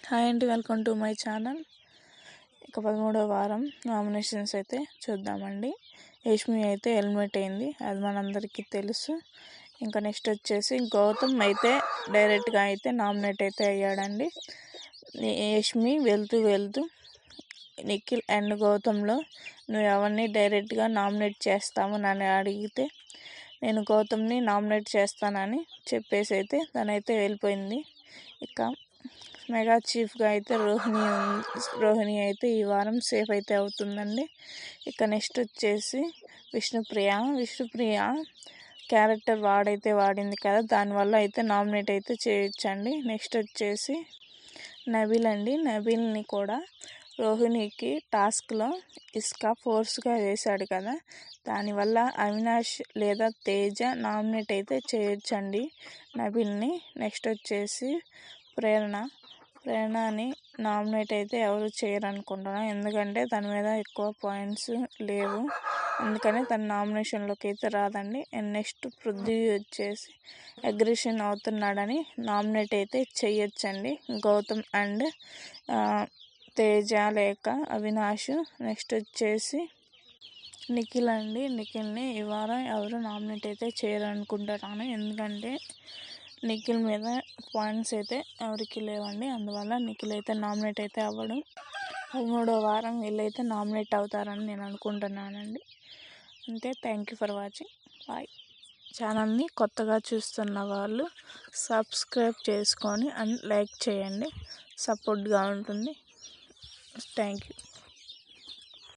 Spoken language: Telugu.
హాయ్ అండి, వెల్కమ్ టు మై ఛానల్. ఇక 13వ వారం నామినేషన్స్ అయితే చూద్దామండి. యష్మి అయితే ఎలిమినేట్ అయింది, అది మనందరికీ తెలుసు. ఇంకా నెక్స్ట్ వచ్చేసి గౌతమ్ అయితే డైరెక్ట్గా అయితే నామినేట్ అయితే అయ్యాడండి. యష్మి వెళ్తూ నిఖిల్ అండ్ గౌతమ్లో నువ్వు ఎవరిని డైరెక్ట్గా నామినేట్ చేస్తావు నన్ను అడిగితే నేను గౌతమ్ని నామినేట్ చేస్తానని చెప్పేసి అయితే తనైతే వెళ్ళిపోయింది. ఇక మెగా చీఫ్గా అయితే రోహిణి అయితే ఈ వారం సేఫ్ అయితే అవుతుందండి. ఇక నెక్స్ట్ వచ్చేసి విష్ణుప్రియ క్యారెక్టర్ వాడింది కదా, దానివల్ల అయితే నామినేట్ అయితే చేయొచ్చండి. నెక్స్ట్ వచ్చేసి నబీల్ని కూడా రోహిణికి టాస్క్లో ఇసుక ఫోర్స్గా వేశాడు కదా, దానివల్ల అవినాష్ లేదా తేజ నామినేట్ అయితే చేయొచ్చండి నబీల్ని. నెక్స్ట్ వచ్చేసి ప్రేరణని నామినేట్ అయితే ఎవరు చేయరు అనుకుంటున్నాను, ఎందుకంటే తన మీద ఎక్కువ పాయింట్స్ లేవు, అందుకని తన నామినేషన్లోకి అయితే రాదండి. అండ్ నెక్స్ట్ పృథ్వీ వచ్చేసి అగ్రెషన్ అవుతున్నాడని నామినేట్ అయితే చేయొచ్చండి గౌతమ్ అండ్ తేజ లేక అవినాష్. నెక్స్ట్ వచ్చేసి నిఖిల్ని ఈ వారం ఎవరు నామినేట్ అయితే చేయరనుకుంటున్నాను, ఎందుకంటే నిఖిల్ మీద పాయింట్స్ అయితే ఎవరికి లేవండి, అందువల్ల నిఖిల్ అయితే నామినేట్ అయితే అవ్వడం. 13వ వారం వీళ్ళైతే నామినేట్ అవుతారని నేను అనుకుంటున్నానండి. అంతే, thank you for watching, bye. ఛానల్ని కొత్తగా చూస్తున్న వాళ్ళు సబ్స్క్రైబ్ చేసుకొని అండ్ లైక్ చేయండి, సపోర్ట్గా ఉంటుంది. Thank you.